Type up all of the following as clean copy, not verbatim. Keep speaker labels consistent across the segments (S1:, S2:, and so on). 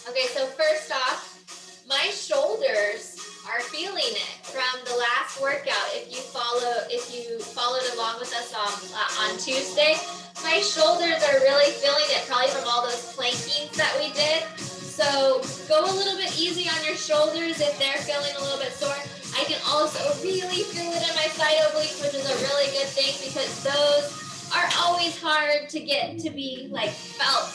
S1: Okay, so first off, my shoulders are feeling it from the last workout. If you followed along with us on Tuesday, my shoulders are really feeling it, probably from all those plankings that we did. So go a little bit easy on your shoulders if they're feeling a little bit sore. I can also really feel it in my side obliques, which is a really good thing because those are always hard to get to be like felt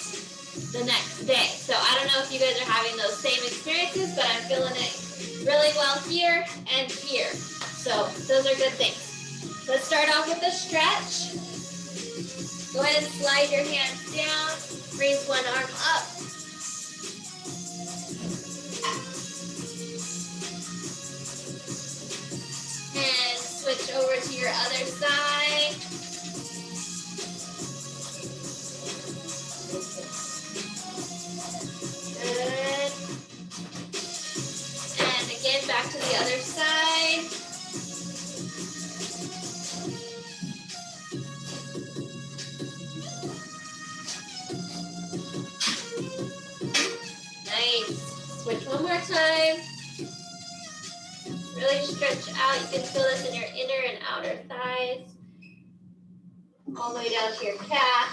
S1: the next day. So I don't know if you guys are having those same experiences, but I'm feeling it really well here and here. So those are good things. Let's start off with a stretch. Go ahead and slide your hands down. Raise one arm up. And switch over to your other side. Good. And again, back to the other side. Nice. Switch one more time. Really stretch out. You can feel this in your inner and outer thighs. All the way down to your calf.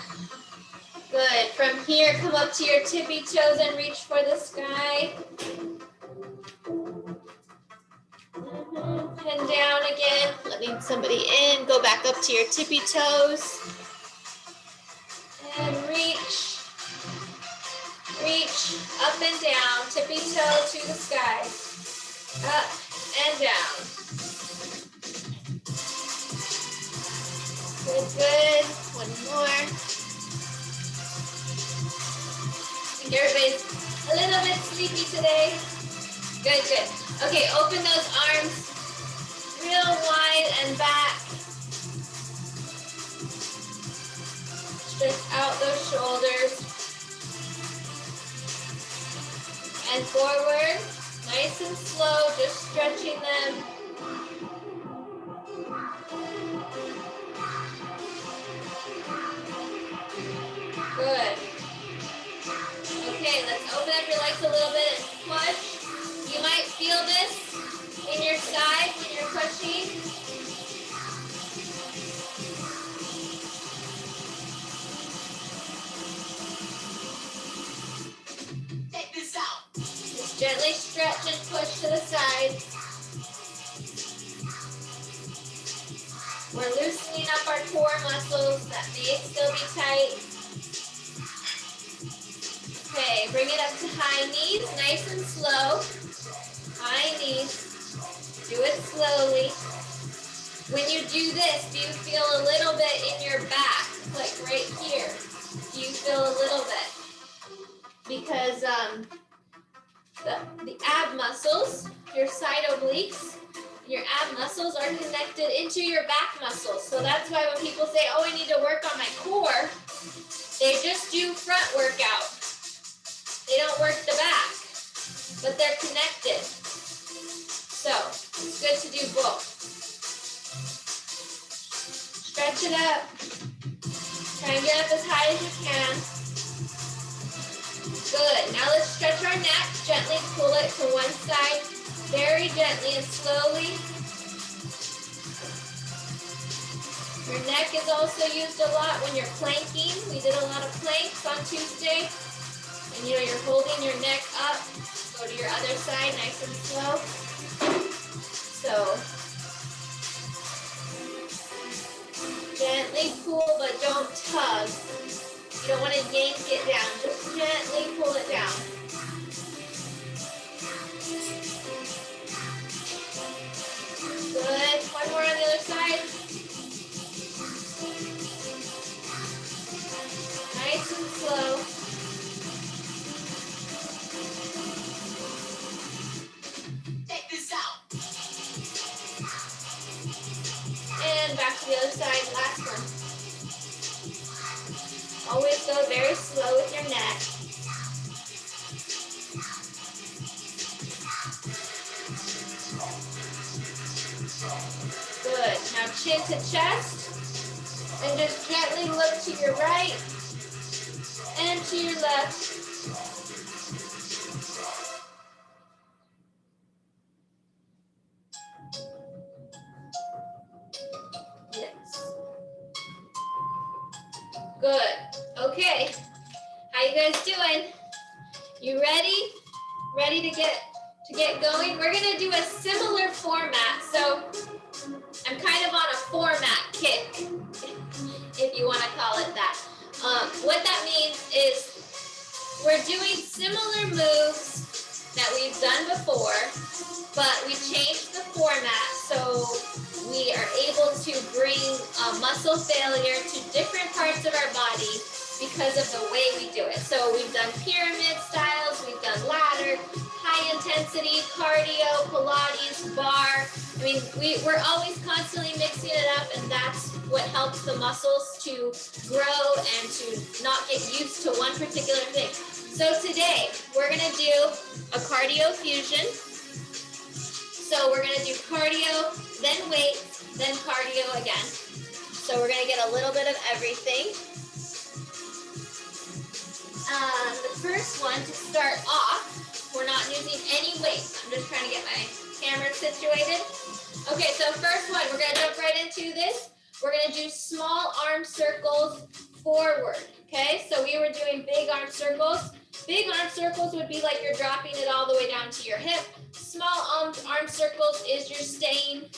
S1: Good. From here, come up to your tippy toes and reach for the sky. And down again. Letting somebody in. Go back up to your tippy toes. And reach. Reach up and down. Tippy toe to the sky. Up and down. Good, good. One more. I think everybody's a little bit sleepy today. Good, good. Okay, open those arms real wide and back. Stretch out those shoulders. And forward. Nice and slow, just stretching them. Good. Okay, let's open up your legs a little bit and push. You might feel this in your side when you're pushing. Take this out. Just gently stretch and push to the side. We're loosening up our core muscles that may still be tight. Okay, bring it up to high knees, nice and slow. High knees. Do it slowly. When you do this, do you feel a little bit in your back, like right here? Do you feel a little bit? Because the ab muscles, your side obliques, your ab muscles are connected into your back muscles. So that's why when people say, oh, I need to work on my core, they just do front workout. They don't work the back, but they're connected. So it's good to do both. Stretch it up. Try and get up as high as you can. Good. Now let's stretch our neck. Gently pull it to one side. Very gently and slowly. Your neck is also used a lot when you're planking. We did a lot of planks on Tuesday. And you're holding your neck up. Go to your other side, nice and slow. So, gently pull, but don't tug. You don't want to yank it down. Just gently pull it down. Good. One more on the other side. Nice and slow. Take this out. And back to the other side. Last one. Always go very slow with your neck. Good. Now chin to chest. And just gently look to your right and to your left. Okay, how you guys doing? You ready? Ready to get going? We're gonna do a similar format. So I'm kind of on a format kick, if you want to call it that. What that means is we're doing similar moves that we've done before, but we changed the format so we are able to bring muscle failure to different parts of our body because of the way we do it. So we've done pyramid styles, we've done ladder, high intensity, cardio, Pilates, bar. I mean, we're always constantly mixing it up, and that's what helps the muscles to grow and to not get used to one particular thing. So today, we're gonna do a cardio fusion. So we're gonna do cardio, then weights, then cardio again. So we're gonna get a little bit of everything. The first one to start off, we're not using any weights. I'm just trying to get my camera situated. Okay, so first one, we're gonna jump right into this. We're gonna do small arm circles forward, okay? So we were doing big arm circles. Big arm circles would be like you're dropping it all the way down to your hip. Small arm circles is you're staying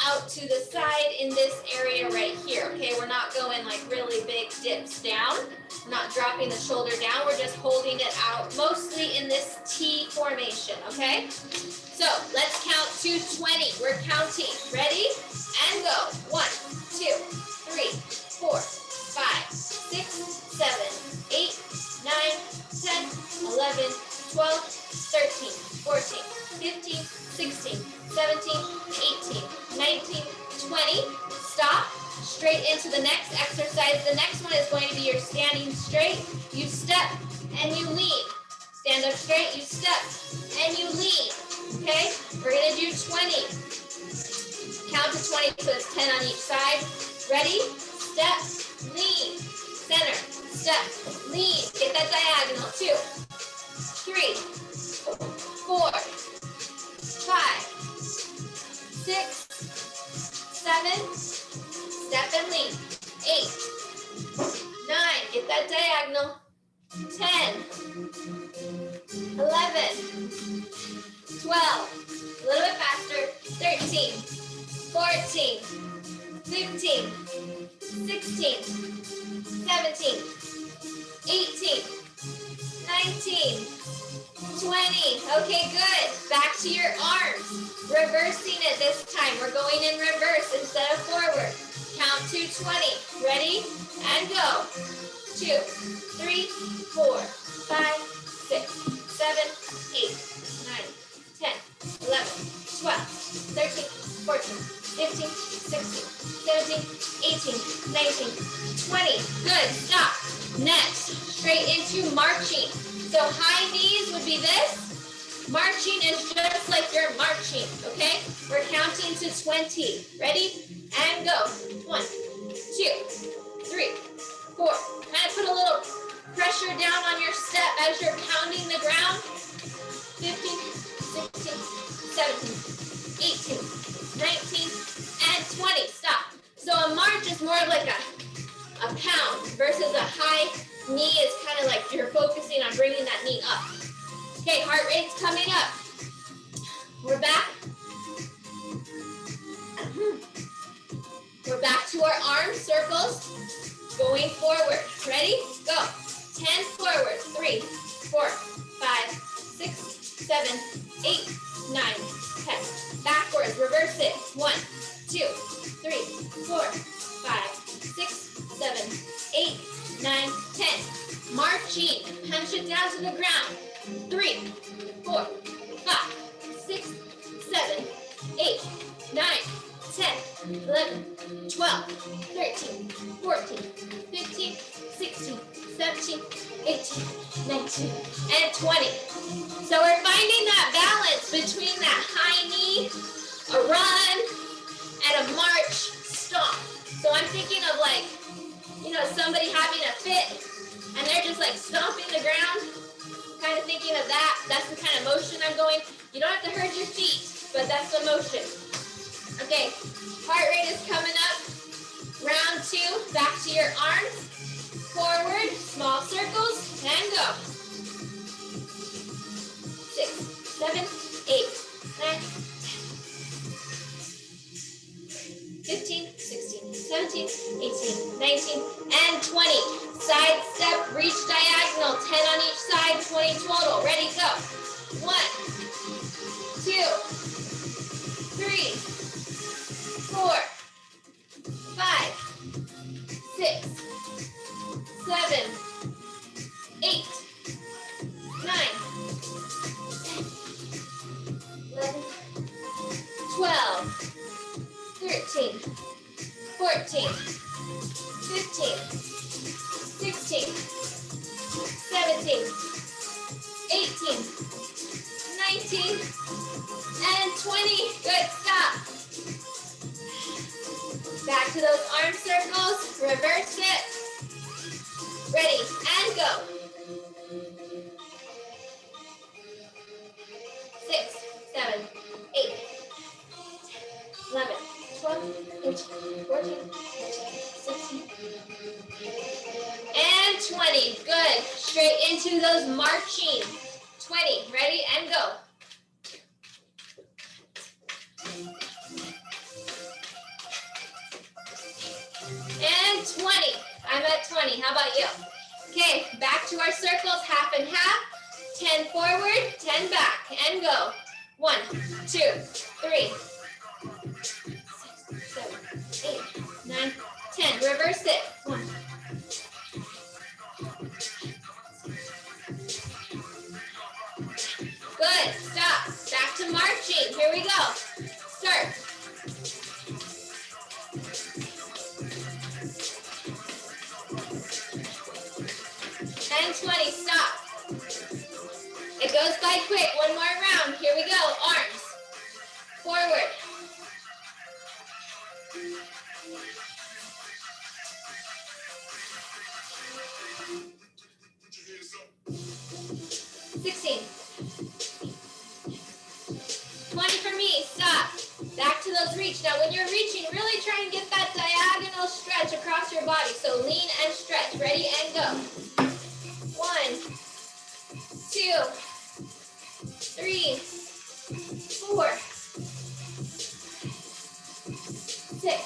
S1: out to the side in this area right here, okay? We're not going like really big dips down, not dropping the shoulder down. We're just holding it out, mostly in this T formation, okay? So let's count to 20. We're counting. Ready? And go. 1, 2, 3, 4, 5, 6, 7, 8, 9, 10, 11, 12, 13, 14, 15, 16, 17, 18, 19, 20. Stop. Straight into the next exercise. The next one is going to be you're standing straight, you step, and you lean. Stand up straight, you step, and you lean. Okay? We're going to do 20. Count to 20, so it's 10 on each side. Ready? Step, lean, center, step, lean. Get that diagonal. 2, 3, 4, 5, 6, 7, step and lean. 8, 9, get that diagonal. 10, 11, 12, a little bit faster. 13, 14, 15, 16, 17, 18, 19, 20. Okay, good. Back to your arms. Reversing it this time. We're going in reverse instead of forward. Count to 20. Ready? And go. 2, 3, 4, 5, 6, 7, 8, 9, 10, 11, 12, 13, 14, 15, 16, 17, 18, 19, 20. Good. Stop. Next, straight into marching. So high knees would be this. Marching is just like you're marching, okay? We're counting to 20. Ready? And go. 1, 2, 3, 4. Kind of put a little pressure down on your step as you're pounding the ground. 15, 16, 17, 18, 19, and 20. Stop. So a march is more of like a pound versus a high knee is kind of like you're focusing on bringing that knee up. Okay, heart rate's coming up. We're back. We're back to our arm circles. Going forward. Ready? Go. 10 forward. 3, 4, 5, 6, 7, 8, 9, 10. Backwards. Reverse it. 1, 2, 3, 4, 5, 6, 7, 8, 9, 10. Marching. Punch it down to the ground. 3, 4, 5, 6, 7, 8, 9, 10, 11, 12, 13, 14, 15, 16, 17, 18, 19, and 20. So we're finding that balance between that high knee, a run, and a march stomp. So I'm thinking of like, you know, somebody having a fit and they're just like stomping the ground. Kind of thinking of that. That's the kind of motion I'm going. You don't have to hurt your feet, but that's the motion. Okay, heart rate is coming up. Round 2, back to your arms. forward, small circles, and go. 6, 7, 8, 9, 15, 16, 17, 18, 19, and 20. Side step, reach diagonal, 10 on each side, 20 total. Ready, go. 1, 2, 3, 4, 5, 6, 7, 8, 9, 11, 12, 13, 14, 15, 16, 17, 18, 19, and 20. Good, stop. Back to those arm circles, reverse it. Ready, and go. 6, 7, 8, 11, 12, 13, 14, 15, 16, and 20. Good. Straight into those marching. 20. Ready, and go. And 20. I'm at 20. How about you? Okay, back to our circles, half and half. 10 forward, 10 back, and go. 1, 2, 3, 6, 7, 8, 9, 10. Reverse it. 1. Good. Stop. Back to marching. Here we go. Start. And 20. Stop. It goes by quick. One more round. Here we go. Arms. Forward. $16. 20 for me. Stop. Back to those reach. Now when you're reaching, really try and get that diagonal stretch across your body. So lean and stretch. Ready, and go. 1, 2, 3, 4, 6,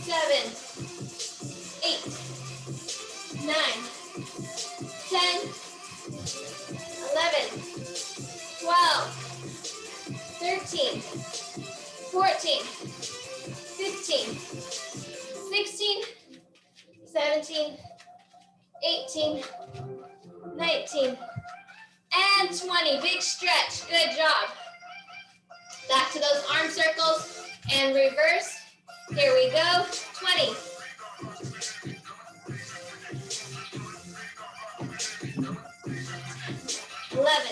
S1: 7, 8, 9, 10, 11, 12, 13, 14, 15, 16, 17, 18, 19, and 20. Big stretch. Good job. Back to those arm circles and reverse. Here we go. 20. 11.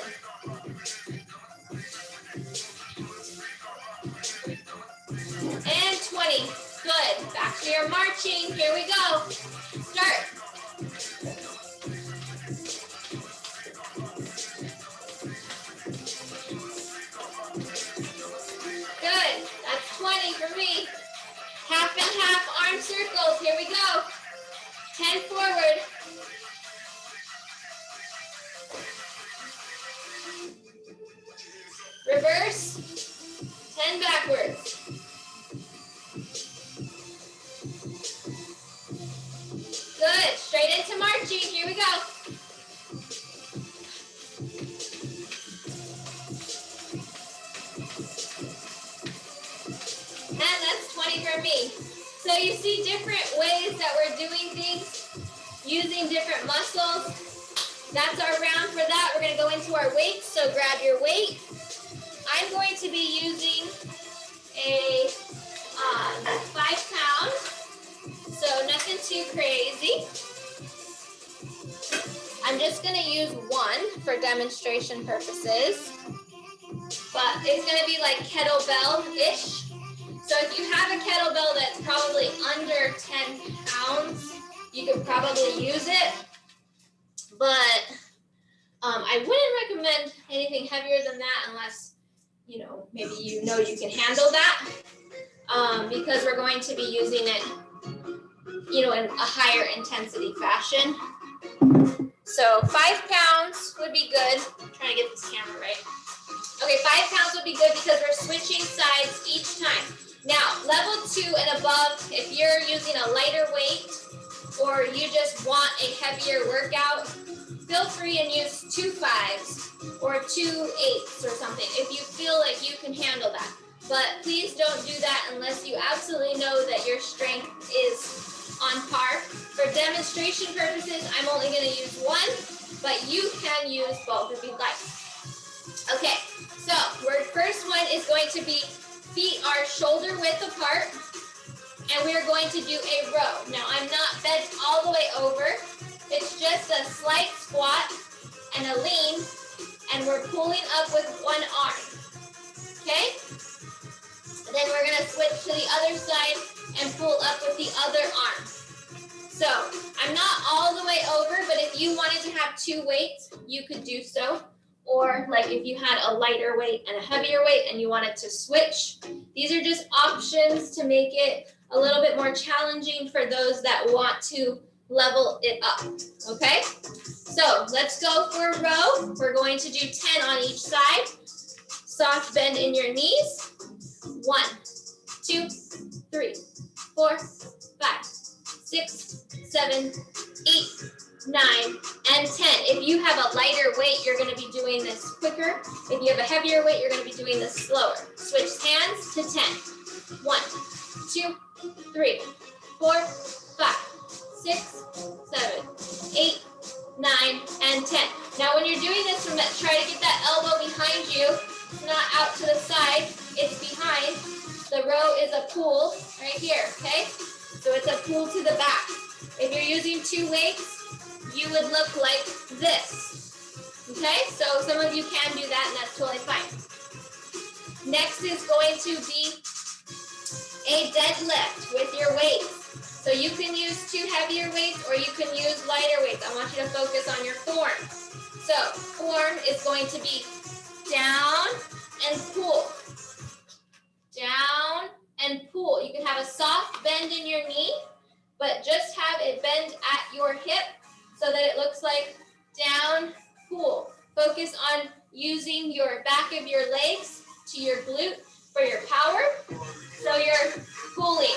S1: 20. Good. Back to your marching. Here we go. Start. Good. That's 20 for me. Half and half arm circles. Here we go. 10 forward. Reverse. 10 backwards. Good. Straight into marching. Here we go. And that's 20 for me. So you see different ways that we're doing things, using different muscles. That's our round for that. We're going to go into our weights. So grab your weight. I'm going to be using a 5 pound. So nothing too crazy. I'm just going to use one for demonstration purposes. But it's going to be like kettlebell-ish. So if you have a kettlebell that's probably under 10 pounds, you could probably use it. But I wouldn't recommend anything heavier than that unless, maybe you can handle that. Because we're going to be using it you know, in a higher intensity fashion. So 5 pounds would be good. I'm trying to get this camera right. Okay, 5 pounds would be good because we're switching sides each time. Now, level 2 and above, if you're using a lighter weight or you just want a heavier workout, feel free and use 2 5s or 2 8s or something if you feel like you can handle that. But please don't do that unless you absolutely know that your strength is on par. For demonstration purposes, I'm only going to use 1, but you can use both if you'd like. Okay, so our first one is going to be feet are shoulder width apart, and we're going to do a row. Now, I'm not bent all the way over. It's just a slight squat and a lean, and we're pulling up with one arm, okay? Then we're gonna switch to the other side and pull up with the other arm. So, I'm not all the way over, but if you wanted to have 2 weights, you could do so. Or like if you had a lighter weight and a heavier weight and you wanted to switch. These are just options to make it a little bit more challenging for those that want to level it up, okay? So let's go for a row. We're going to do 10 on each side. Soft bend in your knees. 1, 2, 3, 4, 5, 6, 7, 8, 9, and 10. If you have a lighter weight, you're going to be doing this quicker. If you have a heavier weight, you're going to be doing this slower. Switch hands to 10. 1, 2, 3, 4, 5, 6, 7, 8, 9, and 10. Now when you're doing this, try to get that elbow behind you. It's not out to the side, it's behind. The row is a pull right here, okay? So it's a pull to the back. If you're using 2 weights, you would look like this, okay? So some of you can do that, and that's totally fine. Next is going to be a deadlift with your weights. So you can use 2 heavier weights or you can use lighter weights. I want you to focus on your form. So form is going to be down and pull. Down and pull. You can have a soft bend in your knee, but just have it bend at your hip so that it looks like down, pull. Focus on using your back of your legs to your glute for your power. So you're pulling,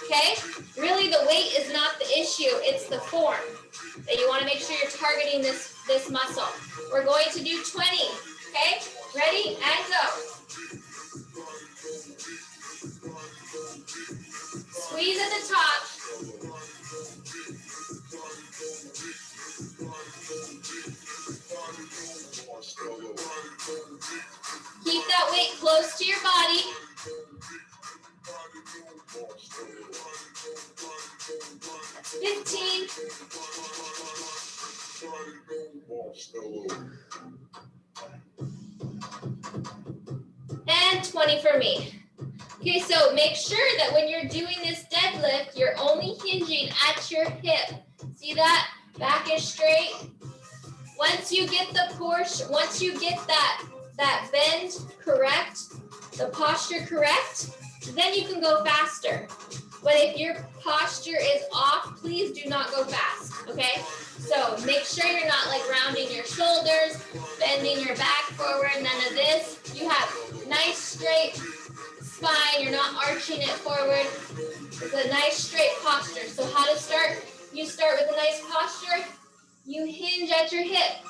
S1: okay? Really the weight is not the issue, it's the form that you want to make sure you're targeting this muscle. We're going to do 20, okay? Ready, and go. Squeeze at the top. Keep that weight close to your body. That's 15. And 20 for me. Okay, so make sure that when you're doing this deadlift, you're only hinging at your hip. See that? Back is straight. Once you get the portion, once you get that bend correct, the posture correct, then you can go faster. But if your posture is off, please do not go fast, okay? So make sure you're not like rounding your shoulders, bending your back forward, none of this. You have nice straight spine, you're not arching it forward. It's a nice straight posture. So how to start? You start with a nice posture. You hinge at your hip,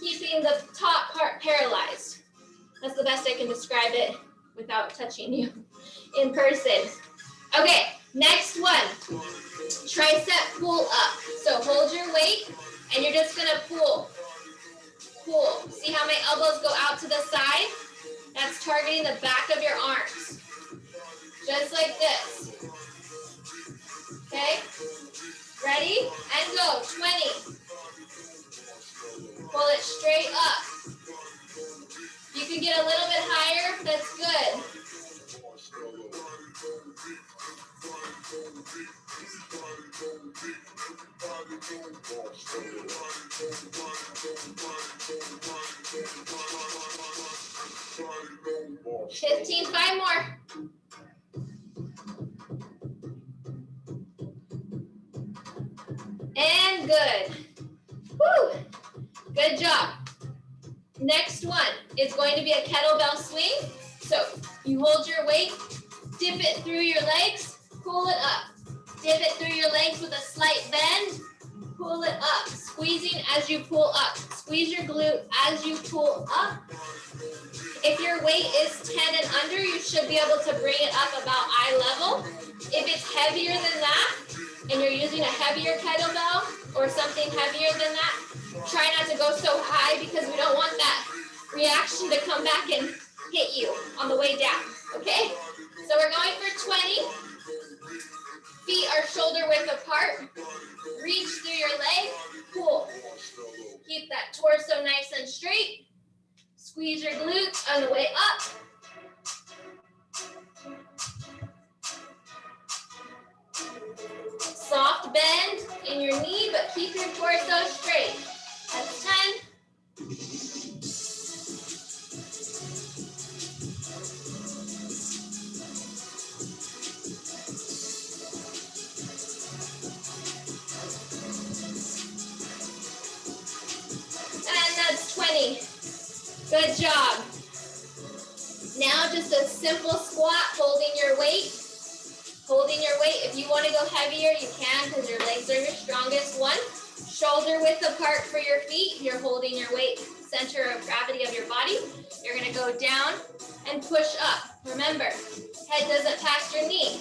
S1: keeping the top part paralyzed. That's the best I can describe it without touching you in person. Okay, next one, tricep pull up. So hold your weight and you're just gonna pull. See how my elbows go out to the side? That's targeting the back of your arms. Just like this. Okay, ready? And go, 20. Pull it straight up. You can get a little bit higher, that's good. $15, 5 more. good. Woo! Good job. Next one is going to be a kettlebell swing. So you hold your weight, dip it through your legs, pull it up. Dip it through your legs with a slight bend, pull it up. Squeezing as you pull up. Squeeze your glute as you pull up. If your weight is 10 and under, you should be able to bring it up about eye level. If it's heavier than that, and you're using a heavier kettlebell or something heavier than that, try not to go so high because we don't want that reaction to come back and hit you on the way down, okay? So we're going for 20. Feet are shoulder width apart. Reach through your leg, pull. Keep that torso nice and straight. Squeeze your glutes on the way up. Soft bend in your knee, but keep your torso straight. That's 10. And that's 20. Good job. Now just a simple squat, holding your weight. Holding your weight. If you want to go heavier, you can because your legs are your strongest one. Shoulder width apart for your feet. You're holding your weight, center of gravity of your body. You're going to go down and push up. Remember, head doesn't pass your knee.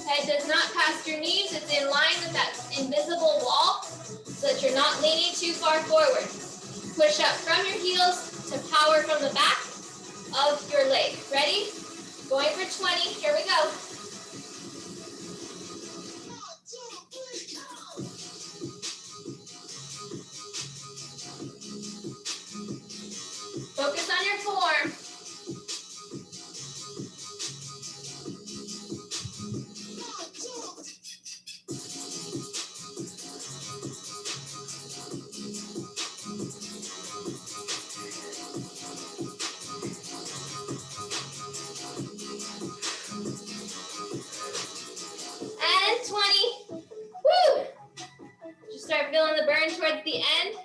S1: Head does not pass your knees. It's in line with that invisible wall so that you're not leaning too far forward. Push up from your heels to power from the back of your leg. Ready? Going for 20. Here we go. Focus on your form. And 20. Woo! Just start feeling the burn towards the end.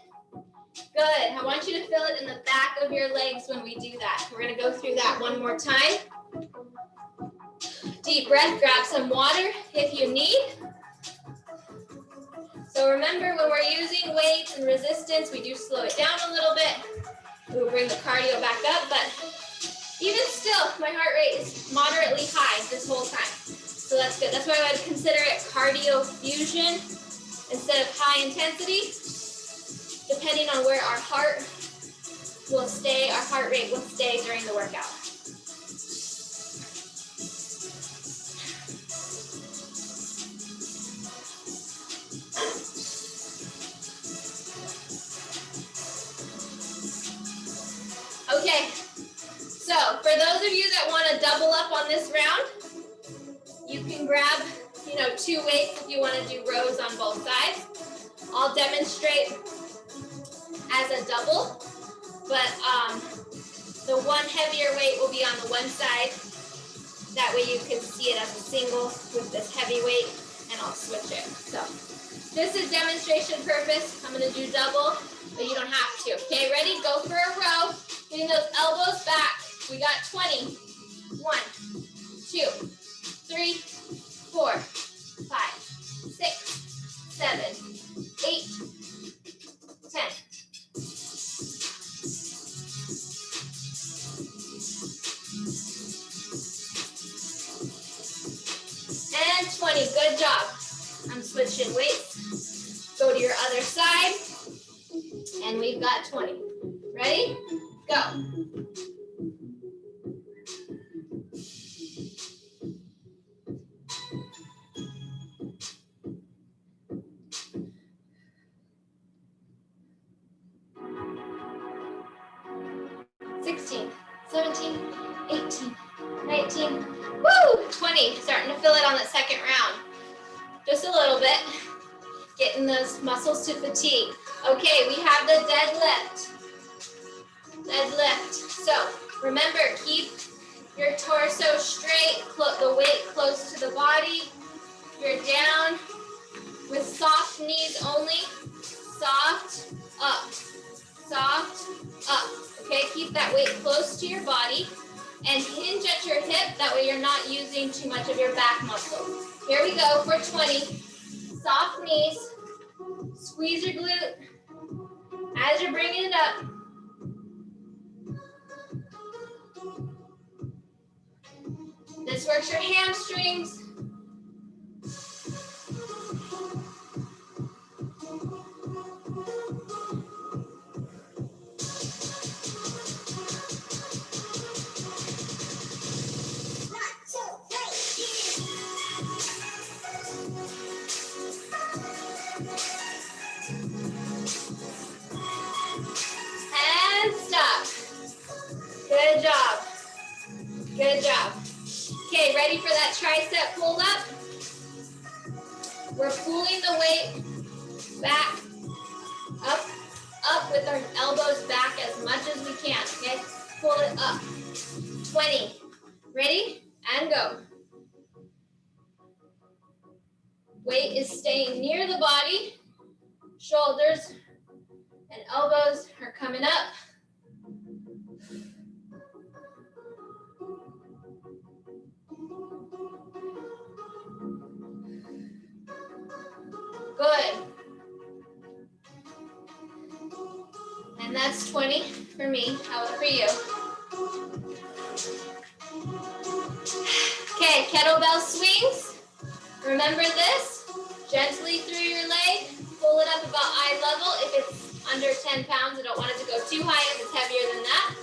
S1: Good. I want you to feel it in the back of your legs when we do that. We're going to go through that one more time. Deep breath. Grab some water if you need. So remember, when we're using weights and resistance, we do slow it down a little bit. We'll bring the cardio back up, but even still, my heart rate is moderately high this whole time. So that's good. That's why I would consider it cardio fusion instead of high intensity. Depending on where our heart will stay, our heart rate will stay during the workout. Okay, so for those of you that want to double up on this round, you can grab, 2 weights if you want to do rows on both sides. I'll demonstrate as a double, but the one heavier weight will be on the one side. That way you can see it as a single with this heavy weight, and I'll switch it. So this is demonstration purpose. I'm going to do double, but you don't have to. Okay, ready? Go for a row. Getting those elbows back. We got 20. 1, 2, 3, 4, 5, 6, 7, 8, 10. And 20, good job. I'm switching weights. Go to your other side. And we've got 20. Ready? Go. $16, $17, $18, $19, woo! $20. Starting to feel it on the second round. Just a little bit. Getting those muscles to fatigue. Okay, we have the deadlift. Deadlift. So remember, keep your torso straight, the weight close to the body. You're down with soft knees only. soft, up, soft, up. Okay, keep that weight close to your body and hinge at your hip. That way you're not using too much of your back muscle. Here we go for 20. Soft knees, squeeze your glute as you're bringing it up. This works your hamstrings. And stop. Good job. Good job. Okay, ready for that tricep pull up? We're pulling the weight back, up with our elbows back as much as we can, okay? Pull it up. 20. Ready? And go. Weight is staying near the body. Shoulders and elbows are coming up. Good. And that's 20 for me. How about for you? Okay, kettlebell swings. Remember this. Gently through your leg. Pull it up about eye level. If it's under 10 pounds, you don't want it to go too high if it's heavier than that.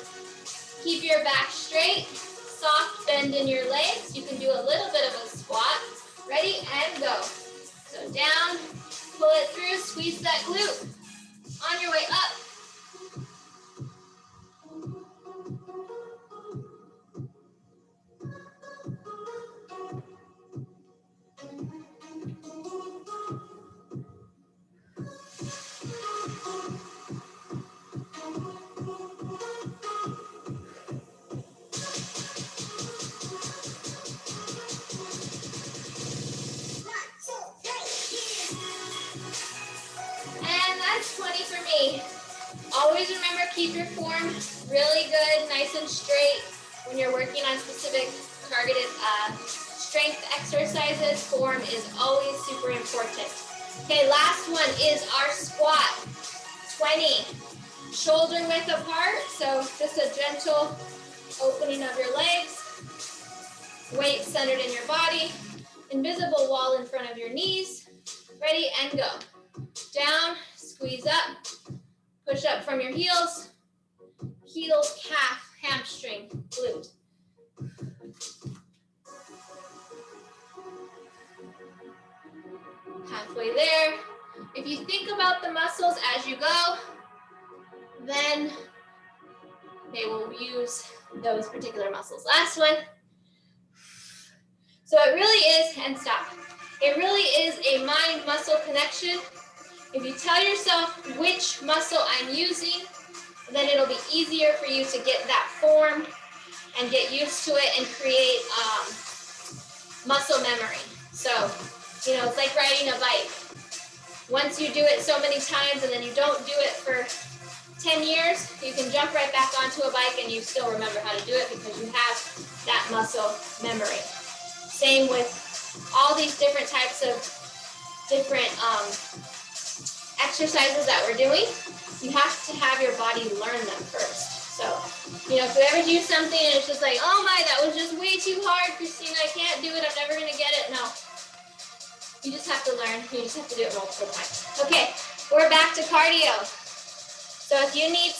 S1: Keep your back straight. Soft bend in your legs. You can do a little bit of a squat. Ready? And go. So down. Pull it through. Squeeze that glute. On your way up. And that's 20 for me. Always remember, keep your form really good, nice and straight when you're working on specific targeted strength exercises. Form is always super important. Okay, last one is our squat. 20. Shoulder width apart, so just a gentle opening of your legs. Weight centered in your body. Invisible wall in front of your knees. Ready, and go. Down, squeeze up. Push up from your heels. Heels, calf, hamstring, glute. Halfway there. If you think about the muscles as you go, then they will use those particular muscles. Last one. So it really is, and stop. It really is a mind-muscle connection. If you tell yourself which muscle I'm using, then it'll be easier for you to get that form and get used to it and create muscle memory. So, it's like riding a bike. Once you do it so many times and then you don't do it for 10 years, you can jump right back onto a bike and you still remember how to do it because you have that muscle memory. Same with all these different types of different exercises that we're doing. You have to have your body learn them first. So, if you ever do something and it's just like, oh my, that was just way too hard, Christina, I can't do it, I'm never gonna get it. No, you just have to learn. You just have to do it multiple times. Okay, we're back to cardio. So if you need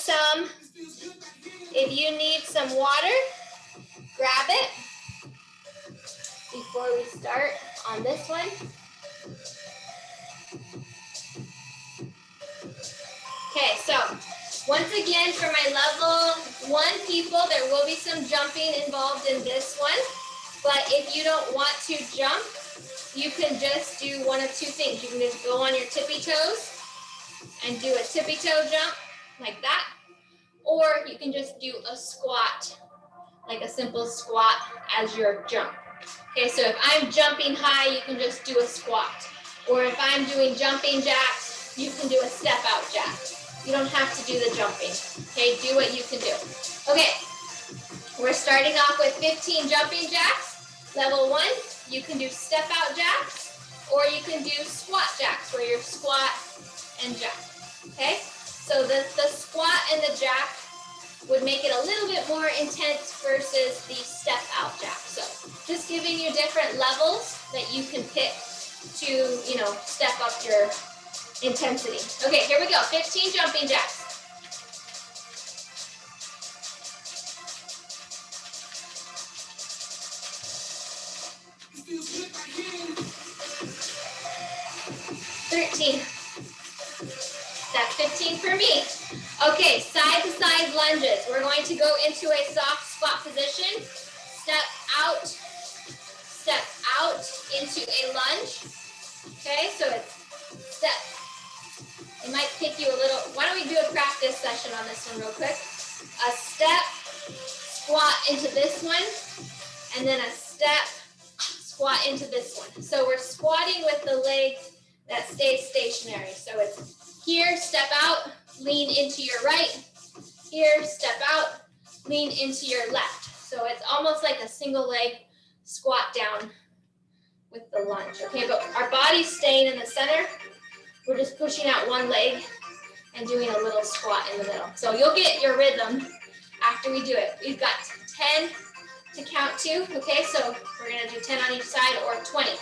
S1: some water, grab it before we start on this one. Okay, so once again, for my level 1 people, there will be some jumping involved in this one. But if you don't want to jump, you can just do one of two things. You can just go on your tippy toes and do a tippy toe jump like that. Or you can just do a squat, like a simple squat as your jump. Okay, so if I'm jumping high, you can just do a squat. Or if I'm doing jumping jacks, you can do a step out jack. You don't have to do the jumping. Okay, do what you can do. Okay, we're starting off with 15 jumping jacks. Level 1, you can do step out jacks, or you can do squat jacks where you're squat and jack. Okay, so the squat and the jack would make it a little bit more intense versus the step out jack. So just giving you different levels that you can pick to, you know, step up your intensity. Okay, here we go. 15 jumping jacks. That's 15 for me. Okay, side to side lunges. We're going to go into a soft squat position. Step out into a lunge. Okay, so it's step. It might take you a little, why don't we do a practice session on this one real quick? A step, squat into this one, and then a step, squat into this one. So we're squatting with the leg that stays stationary. So it's here, step out, lean into your right. Here, step out, lean into your left. So it's almost like a single leg squat down with the lunge. Okay, but our body's staying in the center. We're just pushing out one leg and doing a little squat in the middle. So you'll get your rhythm after we do it. We've got 10 to count to, okay? So we're gonna do 10 on each side or 20.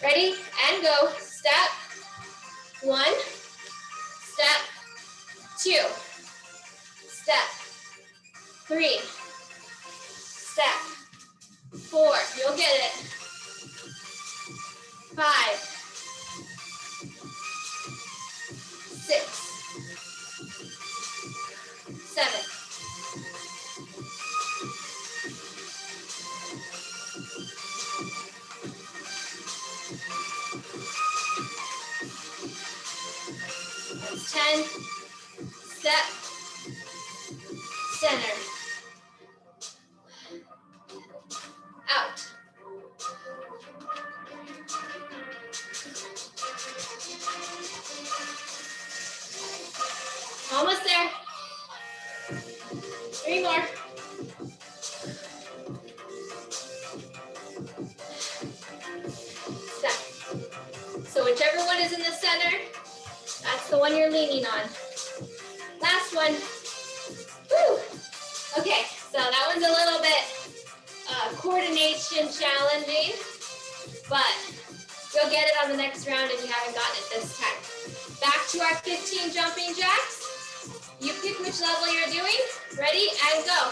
S1: Ready? And go. Step 1, step 2, step 3, step 4, you'll get it. 5, 6, 7, 10, step, center, out. Almost there. 3 more. Step. So whichever one is in the center, that's the one you're leaning on. Last one. Woo! Okay, so that one's a little bit coordination challenging, but you'll get it on the next round if you haven't gotten it this time. Back to our 15 jumping jacks. You pick which level you're doing. Ready, and go.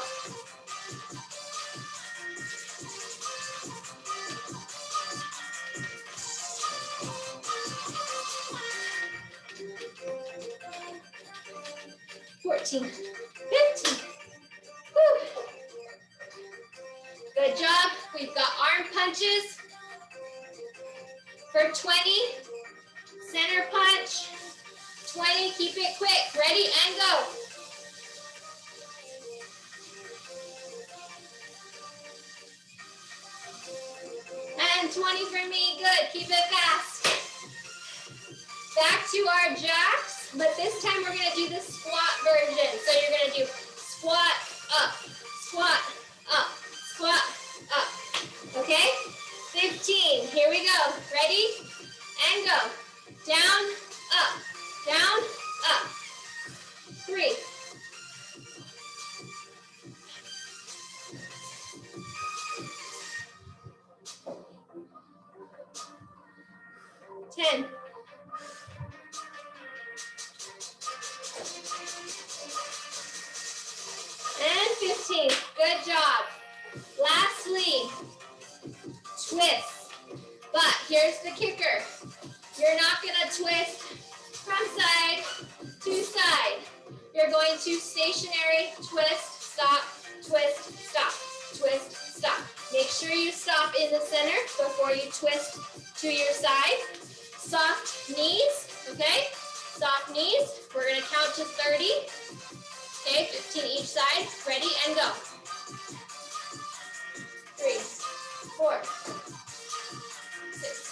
S1: $14, $15. Woo. Good job. We've got arm punches for 20. Center punch, 20. Keep it quick. Ready, and go. And 20 for me. Good. Keep it fast. Back to our jacks, but this time we're going to do the squat version. So you're going to do squat up, squat up, squat up. Okay? 15. Here we go. Ready? And go. Down, up, down, up. 3. 10. And 15. Good job. Lastly, twist. But here's the kicker. You're not going to twist from side to side. You're going to stationary, twist, stop, twist, stop, twist, stop. Make sure you stop in the center before you twist to your side. Soft knees, okay? Soft knees. We're going to count to 30. Okay, 15 each side. Ready, and go. 3, 4, 6,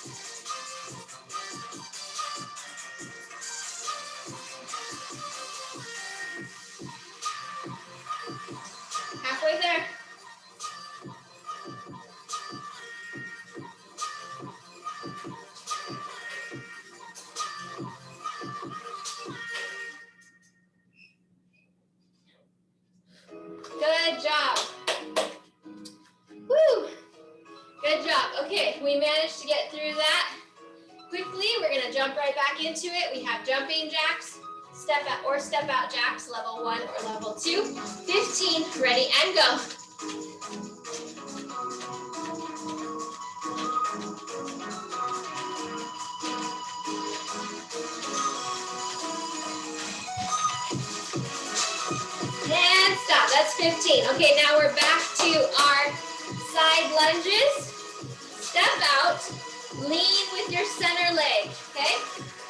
S1: we manage to get through that quickly, we're gonna jump right back into it. We have jumping jacks, step out jacks, level 1 or level 2. 15, ready and go. And stop, that's 15. Okay, now we're back to our side lunges. Step out, lean with your center leg, okay?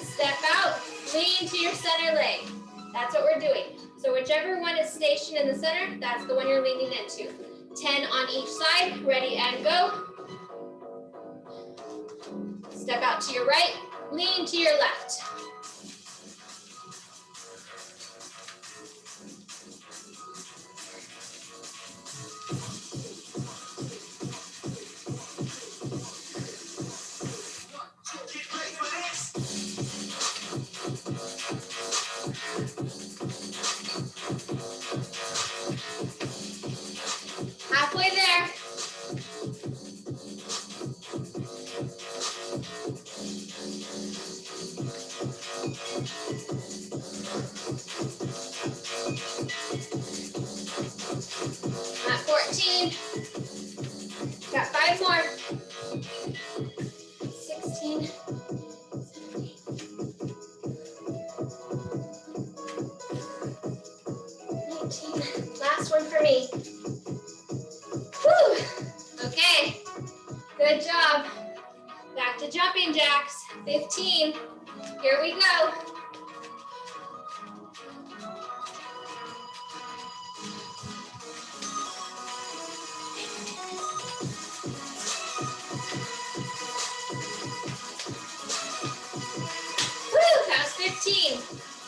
S1: Step out, lean to your center leg. That's what we're doing. So whichever one is stationed in the center, that's the one you're leaning into. 10 on each side, ready and go. Step out to your right, lean to your left. Halfway there. At 14. Got 5 more. 16. 19. Last one for me. Whew. Okay. Good job. Back to jumping jacks. 15. Here we go. Woo, that was 15.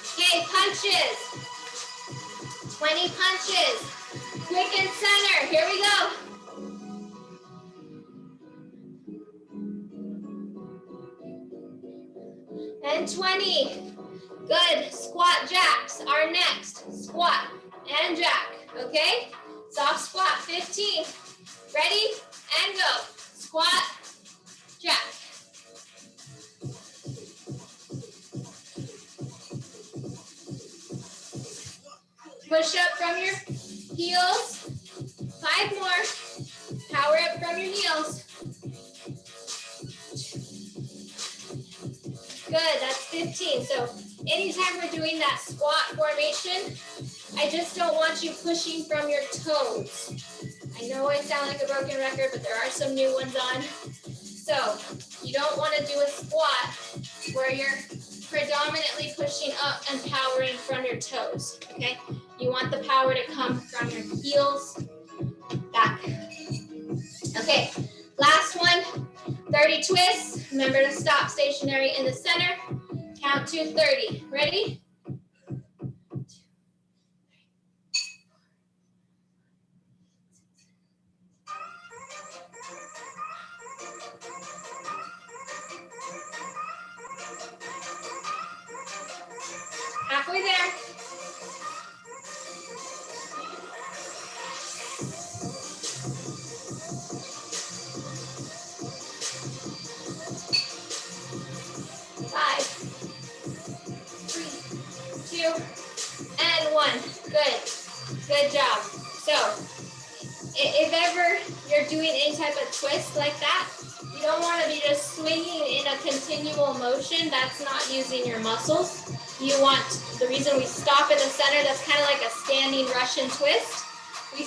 S1: Okay, punches. 20 punches. Quick and center. Here we go. And 20. Good. Squat jacks are next. Squat and jack. Okay? Soft squat. 15. Ready? And go. Squat, jack. Push up from your heels. 5 more. Power up from your heels. Good, that's 15. So anytime we're doing that squat formation, I just don't want you pushing from your toes. I know I sound like a broken record, but there are some new ones on. So you don't want to do a squat where you're predominantly pushing up and powering from your toes, okay? You want the power to come from your heels back. Okay, last one, 30 twists. Remember to stop stationary in the center. Count to 30. Ready? Halfway there. Five, 3, 2, and 1. Good. Good job. So, if ever you're doing any type of twist like that, you don't want to be just swinging in a continual motion. That's not using your muscles. You want, the reason we stop in the center, that's kind of like a standing Russian twist. We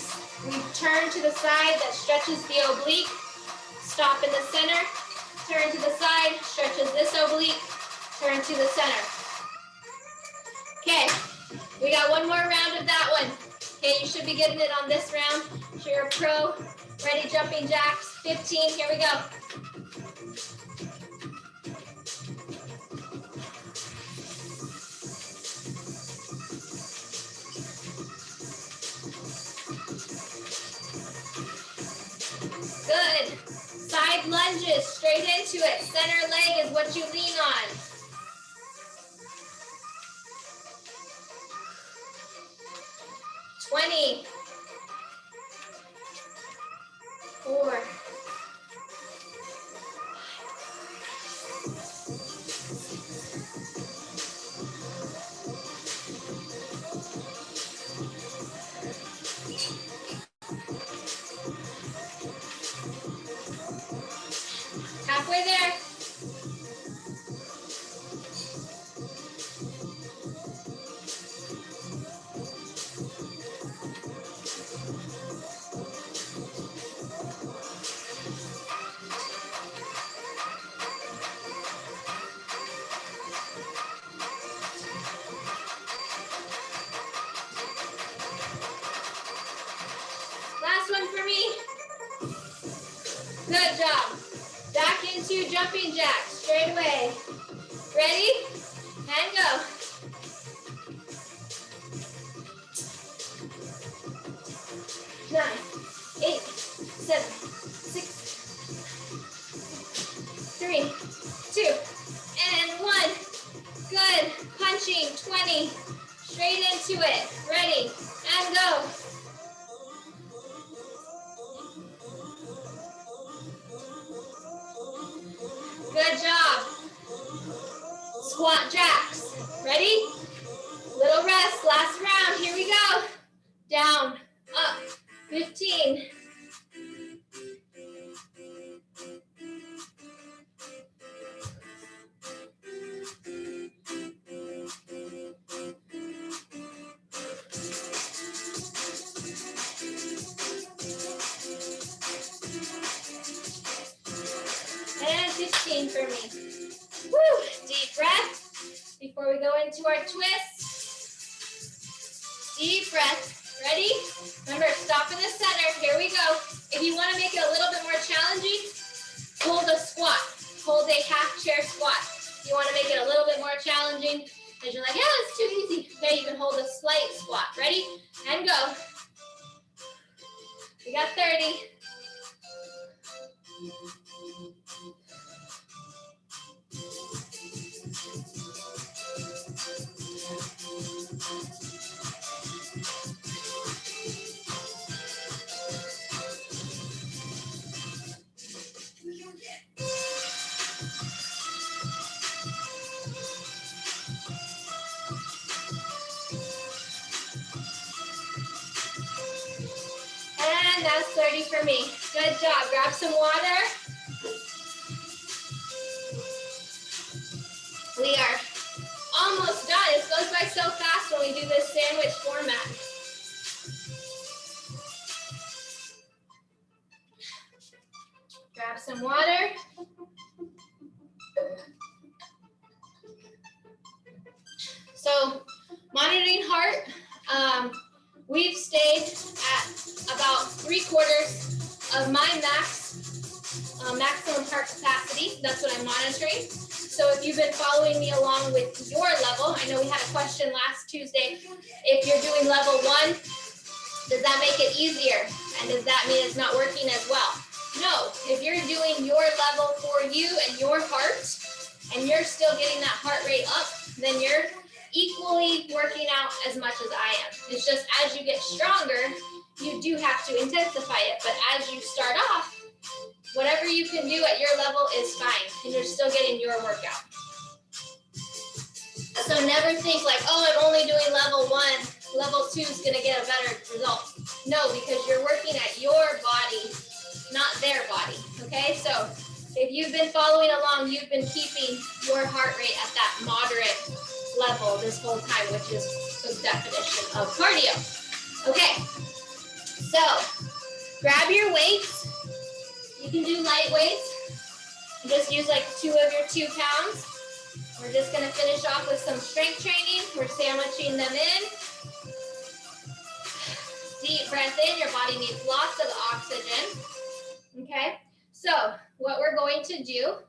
S1: turn to the side, that stretches the oblique. Stop in the center, turn to the side, stretches this oblique, turn to the center. Okay, we got one more round of that one. Okay, you should be getting it on this round. So you're a pro. Ready, jumping jacks. 15, here we go. Good. Side lunges, straight into it. Center leg is what you lean on. Twenty. 4, job. Back into jumping jacks, straight away. Ready? And go. 9, 8, 7, 6, 3, 2, and 1. Good. Punching, 20. Straight into it. Ready, and go. Good job. Squat jacks. Ready? Little rest, last round. Here we go. Down, up, 15. And 15 for me. Woo, deep breath. Before we go into our twist. Deep breath. Ready? Remember, stop in the center. Here we go. If you want to make it a little bit more challenging, hold a squat. Hold a half chair squat. If you want to make it a little bit more challenging, because you're like, yeah, it's too easy. Okay, you can hold a slight squat. Ready? And go. We got 30. And that's 30 for me. Good job. Grab some water. We are almost done. It goes by so fast when we do this sandwich format. Grab some water. So, monitoring heart, we've stayed at about 3/4 of my maximum heart capacity. That's what I'm monitoring. So if you've been following me along with your level, I know we had a question last Tuesday. If you're doing level 1, does that make it easier? And does that mean it's not working as well? No, if you're doing your level for you and your heart, and you're still getting that heart rate up, then you're equally working out as much as I am. It's just as you get stronger, you do have to intensify it. But as you start off, whatever you can do at your level is fine, and you're still getting your workout. So never think like, oh, I'm only doing level 1, level 2 is gonna get a better result. No, because you're working at your body, not their body, okay? So if you've been following along, you've been keeping your heart rate at that moderate level this whole time, which is the definition of cardio. Okay, so grab your weights. You can do light weights. Just use like 2 of your 2 pounds. We're just gonna finish off with some strength training. We're sandwiching them in. Deep breath in, your body needs lots of oxygen. Okay, so what we're going to do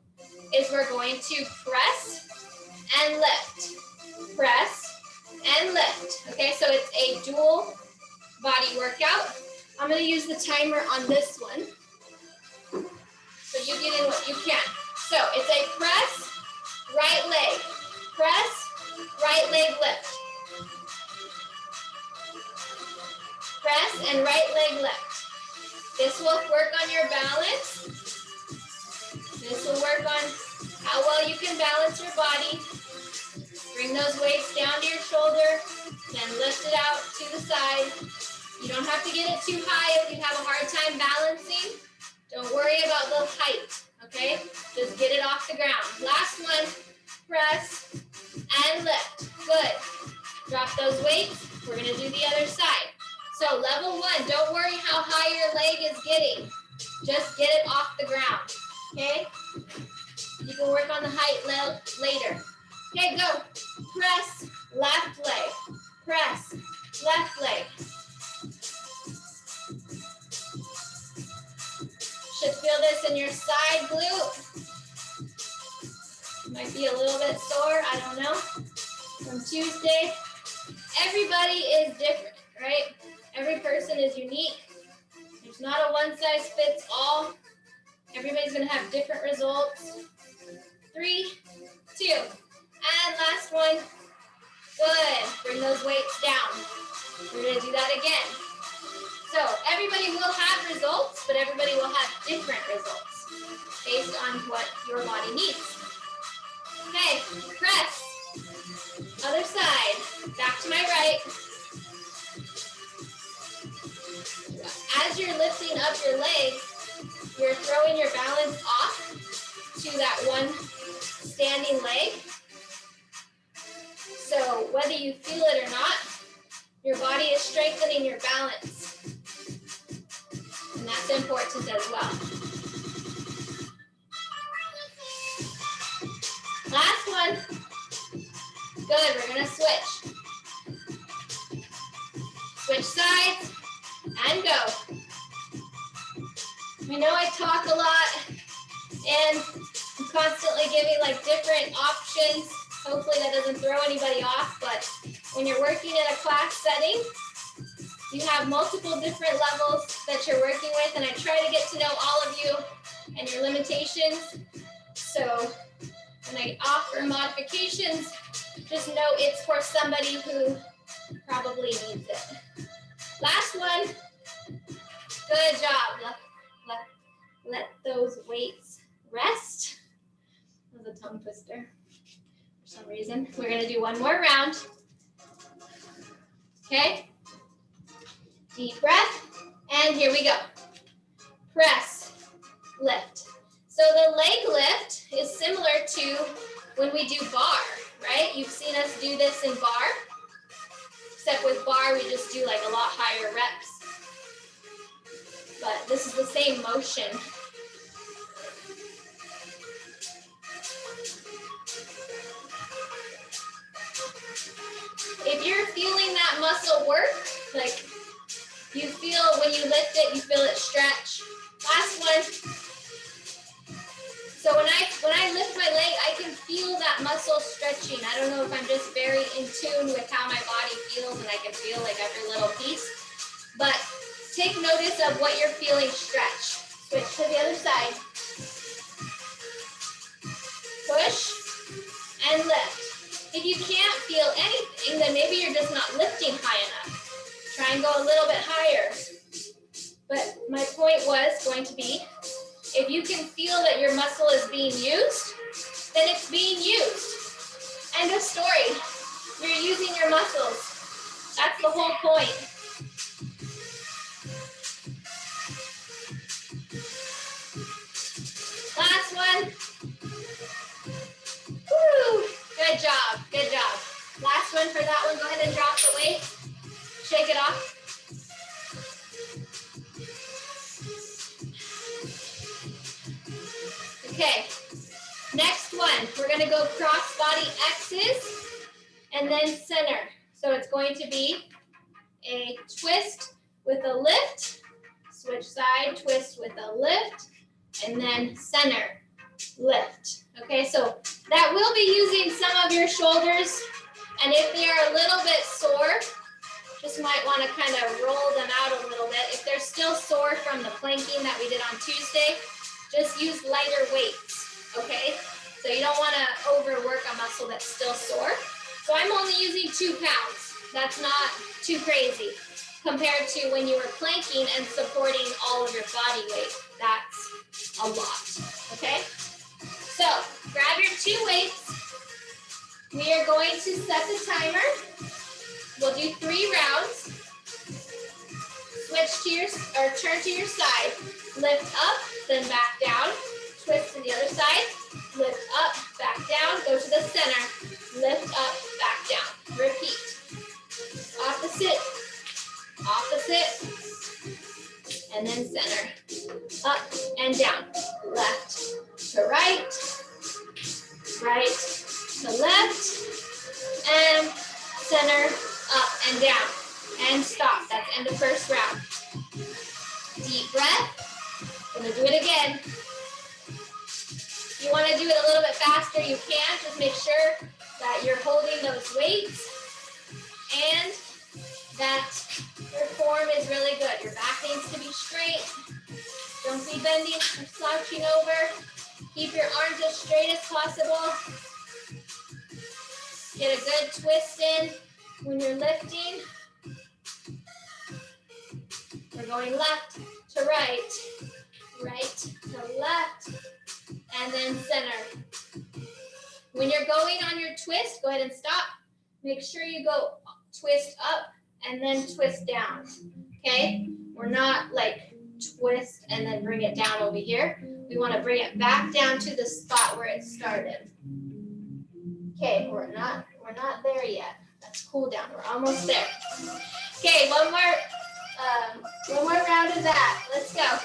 S1: is we're going to press and lift. Press and lift. Okay, so it's a dual body workout. I'm gonna use the timer on this one, so you get in what you can. So it's a press, right leg. Press, right leg lift. Press and right leg lift. This will work on your balance. This will work on how well you can balance your body. Bring those weights down to your shoulder, then lift it out to the side. You don't have to get it too high if you have a hard time balancing. Don't worry about the height, okay? Just get it off the ground. Last one, press and lift. Good. Drop those weights. We're gonna do the other side. So level 1, don't worry how high your leg is getting. Just get it off the ground, okay? You can work on the height later. Okay, go. Press, left leg. Press, left leg. Should feel this in your side glute. Might be a little bit sore, I don't know. From Tuesday, everybody is different, right? Every person is unique. There's not a one size fits all. Everybody's gonna have different results. 3, 2, and last one. Good, bring those weights down. We're gonna do that again. So everybody will have results, but everybody will have different results based on what your body needs. Okay, press. Other side, back to my right. As you're lifting up your leg, you're throwing your balance off to that one standing leg. So whether you feel it or not, your body is strengthening your balance. And that's important as well. Last one. Good, we're gonna switch. Switch sides and go. I know I talk a lot and I'm constantly giving like different options. Hopefully that doesn't throw anybody off, but when you're working in a class setting, you have multiple different levels that you're working with, and I try to get to know all of you and your limitations. So when I offer modifications, just know it's for somebody who probably needs it. Last one. Good job. Let those weights rest. That was a tongue twister for some reason. We're going to do one more round. Okay. Deep breath. And here we go. Press, lift. So the leg lift is similar to when we do bar, right? You've seen us do this in bar, except with bar, we just do like a lot higher reps. But this is the same motion. If you're feeling that muscle work, like you feel when you lift it, you feel it stretch. Last one. So when I lift my leg, I can feel that muscle stretching. I don't know if I'm just very in tune with how my body feels and I can feel like every little piece. But take notice of what you're feeling stretch. Switch to the other side. Push and lift. If you can't feel anything, then maybe you're just not lifting high enough. Try and go a little bit higher. But my point was going to be, if you can feel that your muscle is being used, then it's being used. End of story. You're using your muscles. That's the whole point. Last one. Woo! Good job, good job. Last one for that one. Go ahead and drop the weight. Shake it off. Okay, next one, we're gonna go cross body X's and then center. So it's going to be a twist with a lift, switch side, twist with a lift, and then center, lift. Okay, so that will be using some of your shoulders, and if they are a little bit sore, just might wanna kind of roll them out a little bit. If they're still sore from the planking that we did on Tuesday, just use lighter weights, okay? So you don't wanna overwork a muscle that's still sore. So I'm only using 2 pounds. That's not too crazy compared to when you were planking and supporting all of your body weight. That's a lot, okay? So grab your 2 weights. We are going to set the timer. We'll do 3 rounds. Switch to your, or turn to your side. Lift up, then back down. Twist to the other side. Lift up, back down. Go to the center. Lift up, back down. Repeat. Opposite, opposite, and then center. Up and down. Left to right, right to left, and center, up and down. And stop. That's end of first round. Deep breath. Gonna do it again. You want to do it a little bit faster, you can. Just make sure that you're holding those weights and that your form is really good. Your back needs to be straight. Don't be bending or slouching over. Keep your arms as straight as possible. Get a good twist in when you're lifting. We're going left to right, right to left, and then center. When you're going on your twist, go ahead and stop. Make sure you go twist up and then twist down, okay? We're not like twist and then bring it down over here. We want to bring it back down to the spot where it started. Okay, we're not there yet. Let's cool down. We're almost there. Okay, one more round of that. Let's go.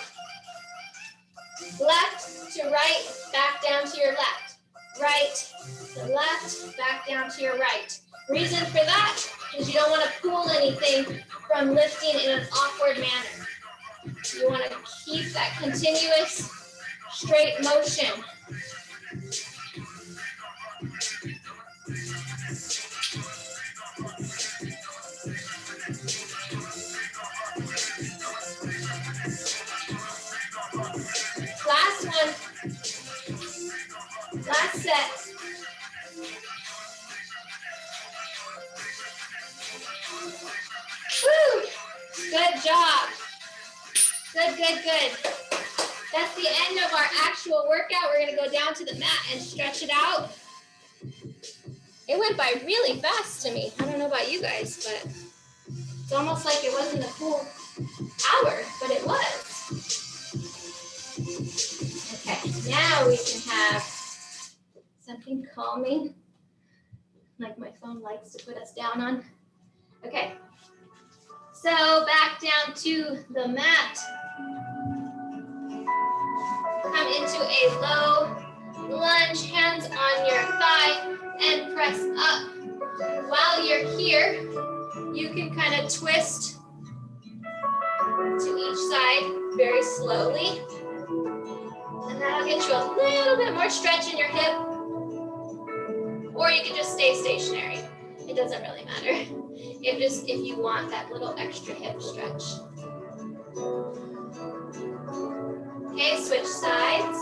S1: Left to right, back down to your left. Right to left, back down to your right. Reason for that is you don't want to pull anything from lifting in an awkward manner. You want to keep that continuous straight motion. Last one. Last set. Woo! Good job. Good, good, good. That's the end of our actual workout. We're going to go down to the mat and stretch it out. It went by really fast to me. I don't know about you guys, but it's almost like it wasn't a full hour, but it was. Okay, now we can have something calming, like my phone likes to put us down on. Okay, so back down to the mat. Come into a low lunge, hands on your thigh, and press up. While you're here, you can kind of twist to each side very slowly. And that'll get you a little bit more stretch in your hip. Or you can just stay stationary. It doesn't really matter. If you want that little extra hip stretch. Okay, switch sides.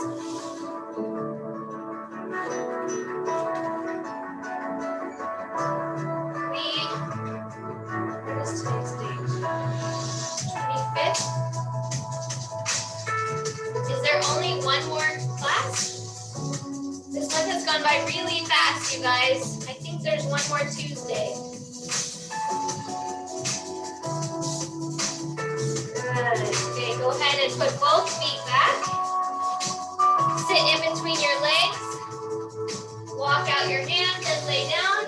S1: What is today's date? 25th. Is there only one more class? This month has gone by really fast, you guys. I think there's one more Tuesday. Good. Okay, go ahead and put both feet back. Sit in between your legs. Walk out your hands and lay down.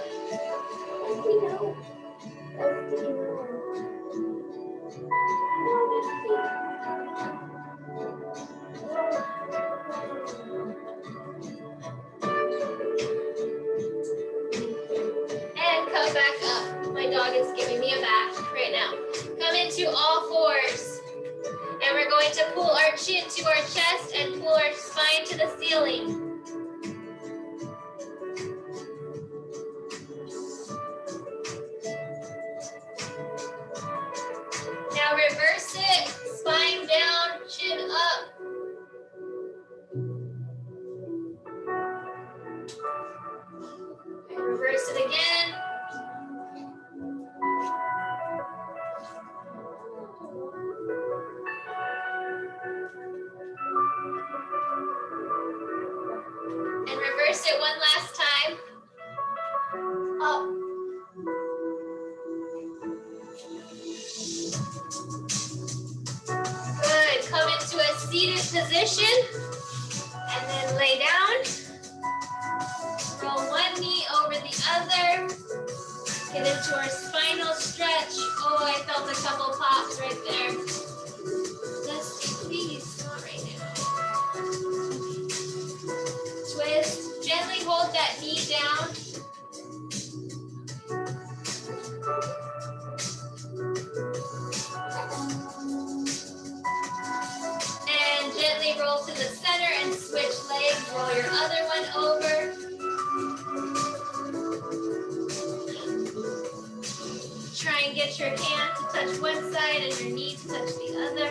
S1: And come back up. My dog is giving me a bath right now. Come into all fours. And we're going to pull our chin to our chest and pull our spine to the ceiling. Now reverse it, spine down, chin up. And reverse it again. And reverse it one last time. Up. Good. Come into a seated position. And then lay down. Roll one knee over the other. Get into our spinal stretch. Oh, I felt a couple pops right there. Dusty, please, not right now. Twist. Gently hold that knee down. And gently roll to the center and switch legs. leg, roll your other one over. Try and get your hand to touch one side and your knee to touch the other.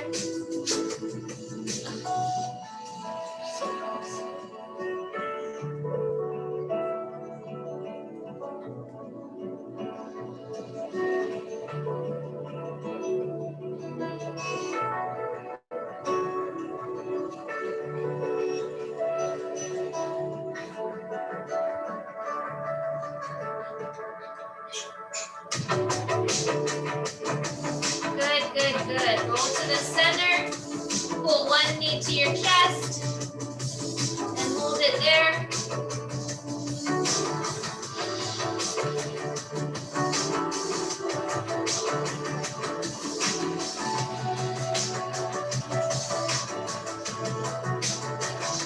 S1: Good. Roll to the center. Pull one knee to your chest and hold it there.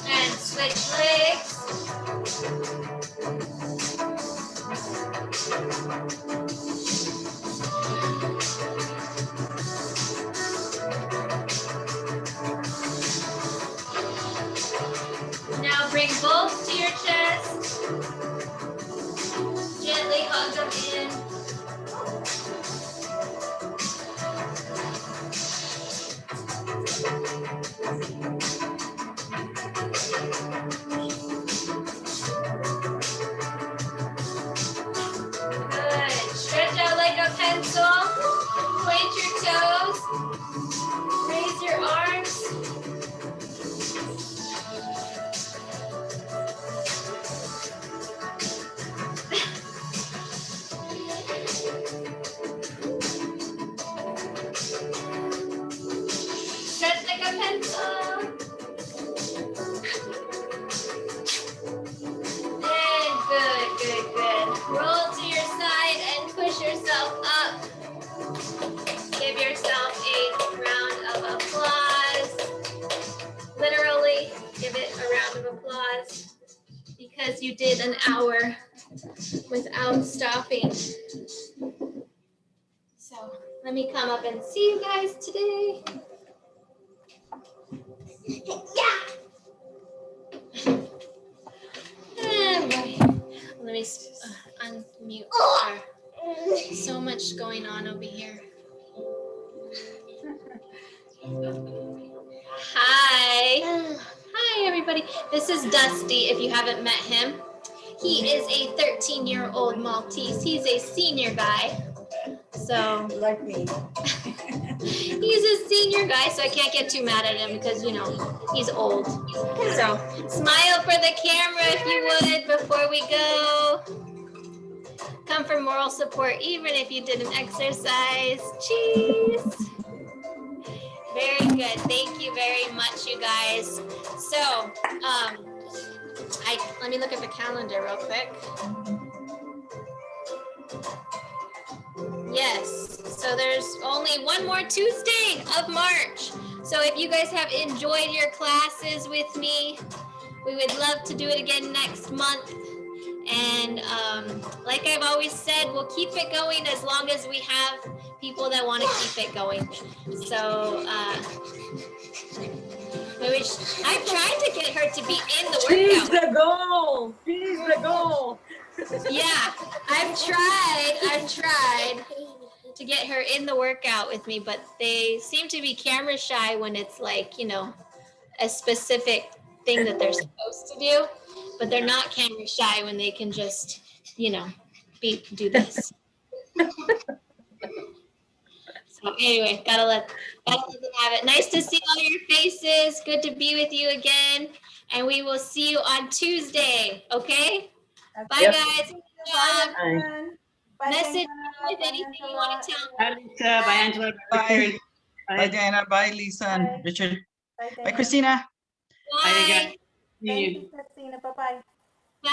S1: And switch legs. Now bring both to your chest. Gently hug them in. Good. Stretch out like a pencil. Point your toes. Raise your arms. Stretch like a pencil. And good. Roll to your side and push yourself up. Give yourself a round of applause. Literally, give it a round of applause because you did an hour without stopping. So let me come up and see you guys today. Yeah. And let me unmute. So much going on over here. Hi, everybody. This is Dusty, if you haven't met him. He is a 13-year-old Maltese. He's a senior guy. So
S2: Like me.
S1: he's a senior guy, so I can't get too mad at him because, you know, he's old. So smile for the camera if you would before we go. Come for moral support even if you didn't exercise. Cheese. Very good. Thank you very much, you guys. So, let me look at the calendar real quick. Yes, so there's only one more Tuesday of March. So if you guys have enjoyed your classes with me, we would love to do it again next month. And like I've always said, we'll keep it going as long as we have people that want to keep it going. So I'm trying to get her to be in the
S2: She's
S1: workout.
S2: the goal. She's the goal.
S1: Yeah, I've tried to get her in the workout with me, but they seem to be camera shy when it's like, you know, a specific thing that they're supposed to do, but they're not camera shy when they can just, you know, do this. So anyway, gotta let them have it. Nice to see all your faces. Good to be with you again. And we will see you on Tuesday. Okay? Bye,
S2: Yep.
S1: guys.
S3: Bye, everyone. Bye,
S1: Message
S3: Diana.
S1: with
S3: Bye,
S1: anything you
S3: Angela.
S1: want to tell.
S4: Bye, Lisa. Bye, Angela.
S5: Bye.
S4: Carrie.
S5: Bye, Diana. Bye, Lisa and
S3: Bye.
S5: Richard.
S3: Bye,
S5: Bye,
S3: Diana.
S5: Christina.
S4: Bye,
S1: Bye.
S4: guys. See you.
S3: Thank you, Christina. Bye-bye.
S1: Bye.